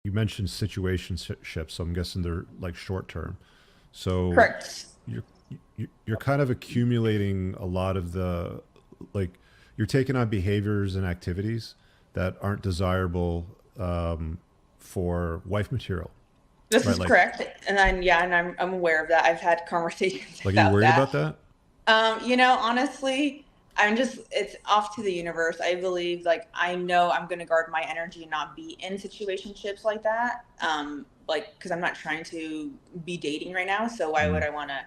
you mentioned situationships, so I'm guessing they're like short term. So Correct. you're you're kind of accumulating a lot of the like you're taking on behaviors and activities that aren't desirable for wife material, This right? is correct. And then, yeah, and I'm aware of that. I've had conversations Like, are you about worried that. about that? Honestly, it's off to the universe. I believe, like, I know I'm going to guard my energy and not be in situationships like that. Like, because I'm not trying to be dating right now. So why would Mm. I want to,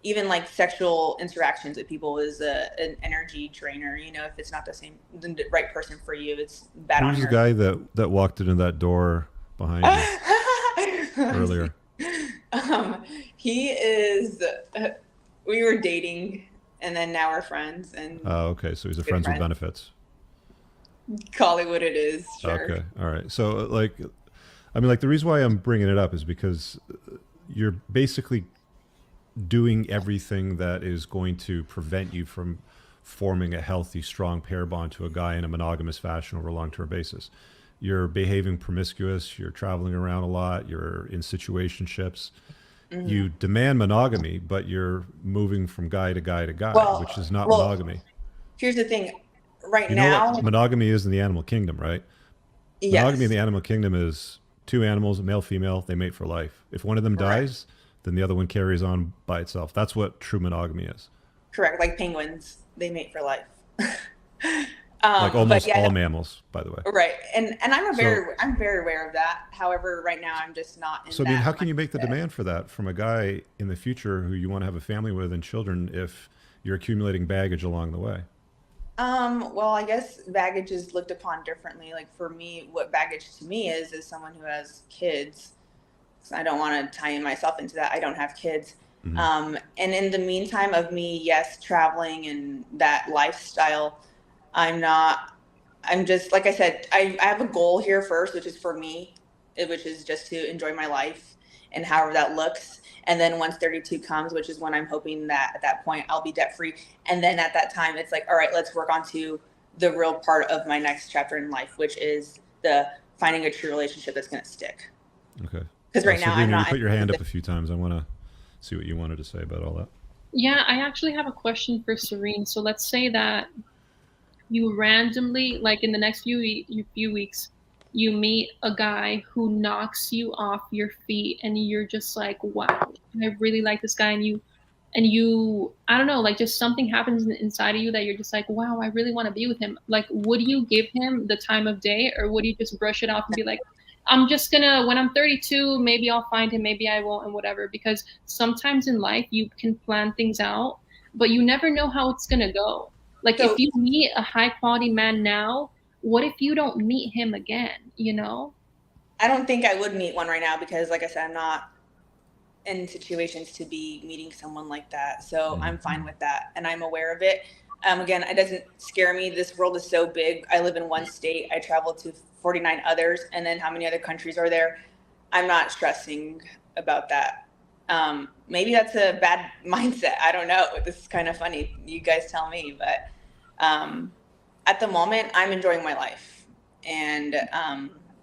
even like sexual interactions with people is an energy drainer. If it's not the right person for you, it's bad Who's on the your. guy that walked into that door behind you earlier? um, he is. We were dating, and then now we're friends, and Oh, okay. So he's a good friends with friends. benefits. Call it what it is, sure. Okay. All right. So, like, I mean, like, the reason why I'm bringing it up is because you're basically doing everything that is going to prevent you from forming a healthy, strong pair bond to a guy in a monogamous fashion over a long term basis. You're behaving promiscuous, you're traveling around a lot, you're in situationships. Hmm. You demand monogamy, but you're moving from guy to guy to guy, which Well, is not well, monogamy. here's the thing. Right You know what now, monogamy is in the animal kingdom, right? Monogamy in yes, the animal kingdom is two animals, male, female, they mate for life. If one of them correct, dies, then the other one carries on by itself. That's what true monogamy is. correct. Like penguins, they mate for life. Like But almost yeah, all no, mammals, by the way. right. And So, I'm very aware of that. However, right now I'm just not in I mean, that how can you make the mindset. demand for that from a guy in the future who you want to have a family with and children if you're accumulating baggage along the way? Well, I guess baggage is looked upon differently. Like for me, what baggage to me is someone who has kids. So I don't want to tie myself into that. I don't have kids. Mm-hmm. And in the meantime of me, yes, traveling and that lifestyle, I'm not, I'm just, like I said, I have a goal here first, which is for me, which is just to enjoy my life and however that looks. And then once 32 comes, which is when I'm hoping that at that point I'll be debt free. And then at that time, it's like, all right, let's work on to the real part of my next chapter in life, which is the finding a true relationship that's going to stick. Okay. Because right now I'm Sabrina, you not in put your a hand up position. a few times. I want to see what you wanted to say about all that. Yeah, I actually have a question for Serene. So let's say that you randomly, like in the next few weeks, you meet a guy who knocks you off your feet, and you're just like, wow, I really like this guy, and you, I don't know, like just something happens inside of you that you're just like, wow, I really want to be with him. Like, would you give him the time of day, or would you just brush it off and be like, I'm just gonna, when I'm 32, maybe I'll find him, maybe I won't, and whatever? Because sometimes in life you can plan things out, but you never know how it's gonna go. Like, if So you meet a high quality man now, what if you don't meet him again, you know? I don't think I would meet one right now because, like I said, I'm not in situations to be meeting someone like that. So Mm-hmm. I'm fine with that, and I'm aware of it. Again, it doesn't scare me. This world is so big. I live in one state. I travel to 49 others, and then how many other countries are there? I'm not stressing about that. Maybe that's a bad mindset. I don't know. This is kind of funny. You guys tell me, but um, at the moment, I'm enjoying my life, and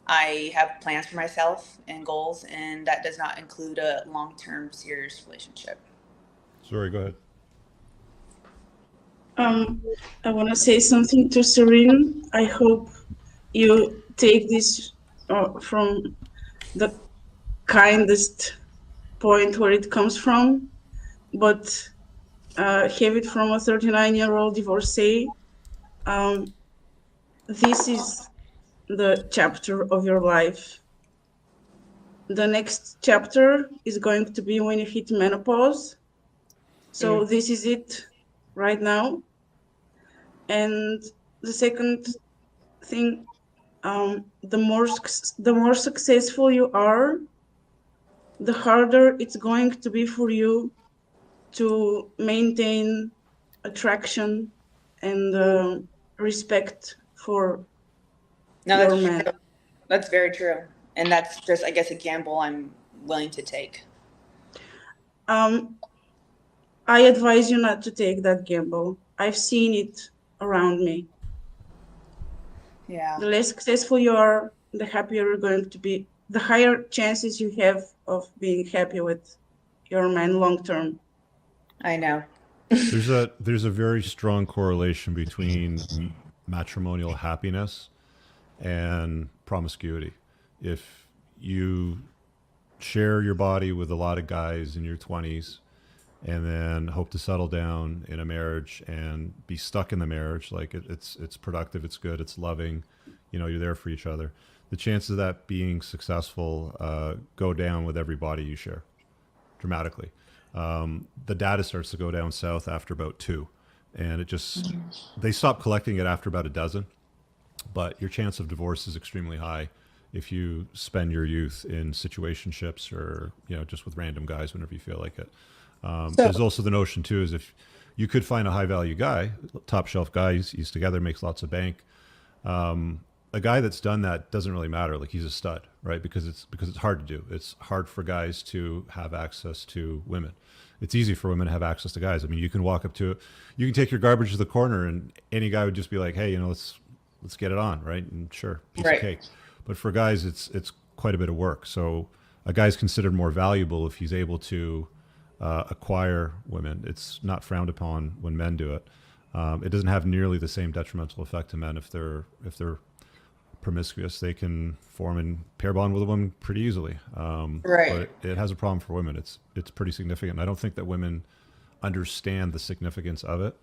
I have plans for myself and goals, and that does not include a long-term serious relationship. Sorry, go ahead. Um, I want to say something to Serene. I hope you take this from the kindest point where it comes from, but have it from a 39-year-old divorcee. Um, this is the chapter of your life. The next chapter is going to be when you hit menopause. So this is it right now. And the second thing, the more successful you are, the harder it's going to be for you to maintain attraction and respect for No, your that's man. true. That's very true, and that's just, I guess, a gamble I'm willing to take. Um, I advise you not to take that gamble. I've seen it around me. Yeah. The less successful you are, the happier you're going to be. the higher chances you have of being happy with your man long term. I know. There's a very strong correlation between matrimonial happiness and promiscuity. If you share your body with a lot of guys in your 20s and then hope to settle down in a marriage and be stuck in the marriage, like it's productive, it's good, it's loving, you're there for each other, the chances of that being successful go down with every body you share dramatically. The data starts to go down south after about 2, and they stop collecting it after about a dozen, but your chance of divorce is extremely high if you spend your youth in situationships or just with random guys whenever you feel like it. There's also the notion too is if you could find a high value guy, top shelf guy, he's together, makes lots of bank. A guy that's done that doesn't really matter. Like, he's a stud, right? Because it's hard to do. It's hard for guys to have access to women. It's easy for women to have access to guys. I mean, you can walk up to, you can take your garbage to the corner, and any guy would just be like, "Hey, let's get it on," right? And sure, piece of cake. But for guys, it's quite a bit of work. So a guy's considered more valuable if he's able to acquire women. It's not frowned upon when men do it. It doesn't have nearly the same detrimental effect to men if they're promiscuous. They can form and pair bond with a woman pretty easily. But it has a problem for women. It's pretty significant. I don't think that women understand the significance of it.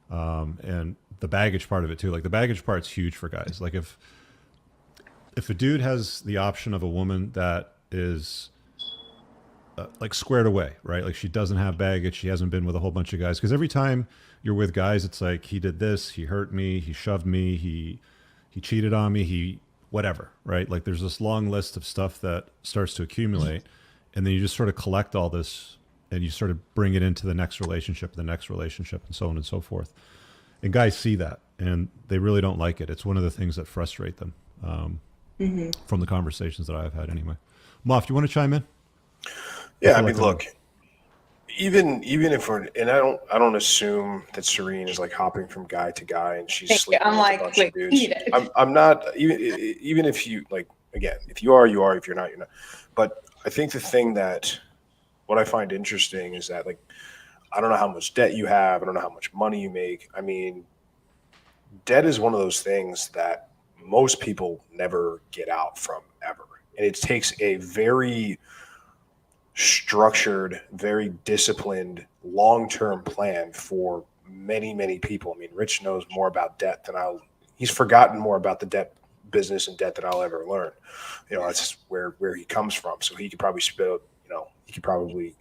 And the baggage part of it too. Like, the baggage part's huge for guys. Like, if a dude has the option of a woman that is like squared away, right? Like, she doesn't have baggage. She hasn't been with a whole bunch of guys. Because every time you're with guys, it's like, he did this, he hurt me, he shoved me, he cheated on me, he whatever, right? Like, there's this long list of stuff that starts to accumulate, and then you just sort of collect all this and you sort of bring it into the next relationship, and so on and so forth. And guys see that, and they really don't like it. It's one of the things that frustrate them, from the conversations that I've had anyway. Moff, do you want to chime in? Yeah, I mean, look, even if we're, and I don't assume that Serene is like hopping from guy to guy and she's sleeping with a bunch of dudes. I'm not, even if you, like, again, if you are, you are. If you're not, you're not. But I think the thing that, what I find interesting is that, like, I don't know how much debt you have. I don't know how much money you make. I mean, debt is one of those things that most people never get out from ever. And it takes a very structured, very disciplined, long-term plan for many, many people. I mean, Rich knows more about debt than he's forgotten more about the debt business and debt than I'll ever learn. That's where he comes from. So he could probably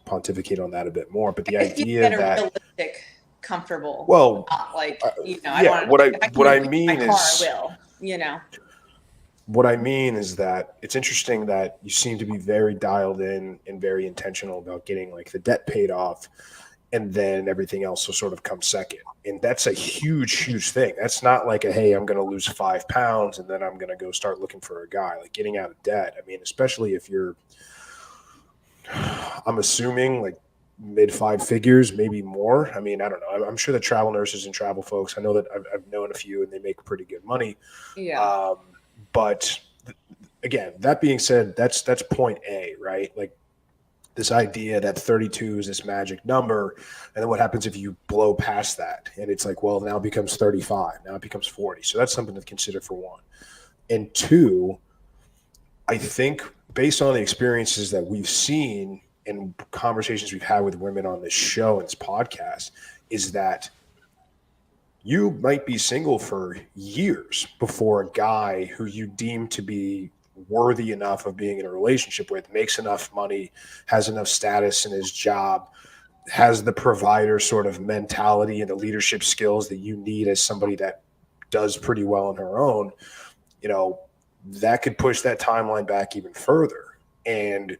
pontificate on that a bit more. But the idea that realistic, comfortable, well, I what I mean is, what I mean is that it's interesting that you seem to be very dialed in and very intentional about getting, like, the debt paid off, and then everything else will sort of come second. And that's a huge, huge thing. That's not like hey, I'm going to lose 5 pounds and then I'm going to go start looking for a guy. Like, getting out of debt, I mean, especially if you're, I'm assuming, like, mid 5 figures, maybe more. I mean, I don't know. I'm sure that travel nurses and travel folks, I know that I've known a few, and they make pretty good money. Yeah. But again, that being said, that's point A, right? Like, this idea that 32 is this magic number, and then what happens if you blow past that? And it's like, well, now it becomes 35, now it becomes 40. So that's something to consider, for one. And two, I think based on the experiences that we've seen and conversations we've had with women on this show and this podcast, is that you might be single for years before a guy who you deem to be worthy enough of being in a relationship with makes enough money, has enough status in his job, has the provider sort of mentality and the leadership skills that you need as somebody that does pretty well on her own. That could push that timeline back even further. And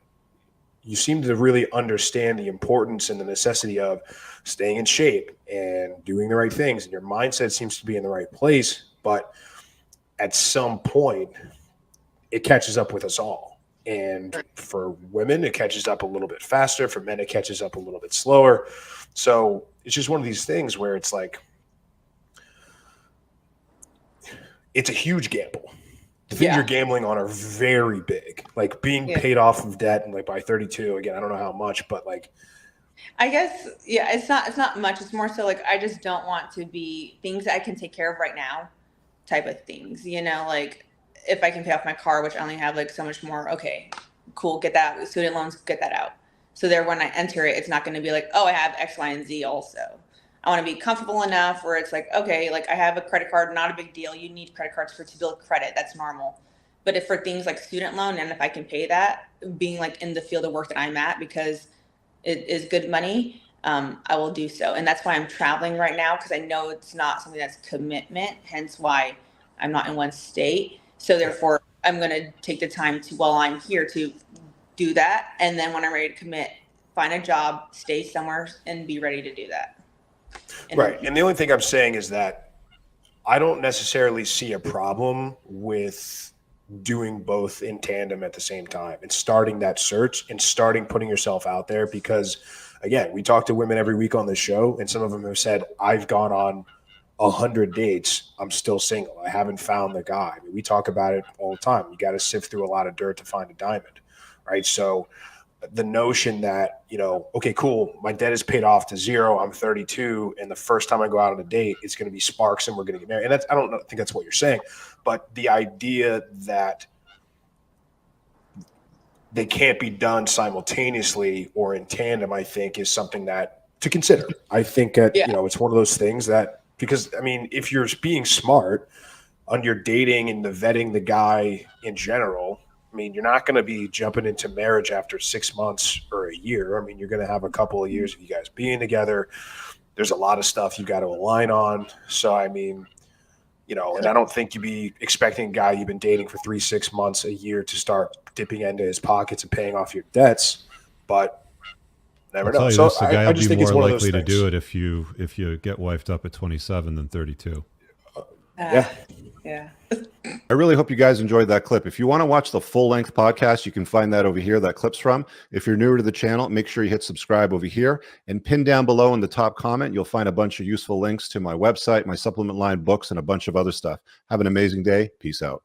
you seem to really understand the importance and the necessity of staying in shape and doing the right things. And your mindset seems to be in the right place. But at some point, it catches up with us all. And for women, it catches up a little bit faster. For men, it catches up a little bit slower. So it's just one of these things where it's like, it's a huge gamble the things Yeah. you're gambling on are very big. Like being paid off of debt and like by 32, again, I don't know how much, but like, I guess, yeah, it's not much. It's more so like, I just don't want to be things that I can take care of right now type of things, you know, like if I can pay off my car, which I only have like so much more, okay, cool, get that student loans, get that out. So there, when I enter it, it's not going to be like, oh, I have X, Y, and Z also. I want to be comfortable enough where it's like, okay, like I have a credit card, not a big deal. You need credit cards to build credit. That's normal. But if for things like student loan, and if I can pay that, being like in the field of work that I'm at, because it is good money, I will do so. And that's why I'm traveling right now, because I know it's not something that's commitment, hence why I'm not in one state. So therefore, I'm going to take the time to, while I'm here, to do that. And then when I'm ready to commit, find a job, stay somewhere, and be ready to do that. right. And the only thing I'm saying is that I don't necessarily see a problem with doing both in tandem at the same time and starting that search and starting putting yourself out there. Because again, we talk to women every week on this show, and some of them have said, I've gone on 100 dates. I'm still single. I haven't found the guy. I mean, we talk about it all the time. You got to sift through a lot of dirt to find a diamond, right? So the notion that, you know, okay, cool, my debt is paid off to zero, I'm 32, and the first time I go out on a date, it's going to be sparks and we're going to get married. And that's, I don't think that's what you're saying, but the idea that they can't be done simultaneously or in tandem, I think, is something that to consider. I think that, you know, it's one of those things that, because I mean, if you're being smart on your dating and the vetting the guy in general, I mean, you're not going to be jumping into marriage after 6 months or a year. I mean, you're going to have a couple of years of you guys being together. There's a lot of stuff you got to align on. So, I mean, you know, and I don't think you'd be expecting a guy you've been dating for 3-6 months, a year to start dipping into his pockets and paying off your debts. But never know. So this, the guy I just will think be it's more one of those likely to things. do it if you get wifed up at 27 than 32. Yeah. I really hope you guys enjoyed that clip. If you want to watch the full-length podcast, you can find that over here, that clip's from. If you're newer to the channel, make sure you hit subscribe over here. And pinned down below in the top comment, you'll find a bunch of useful links to my website, my supplement line, books, and a bunch of other stuff. Have an amazing day. Peace out.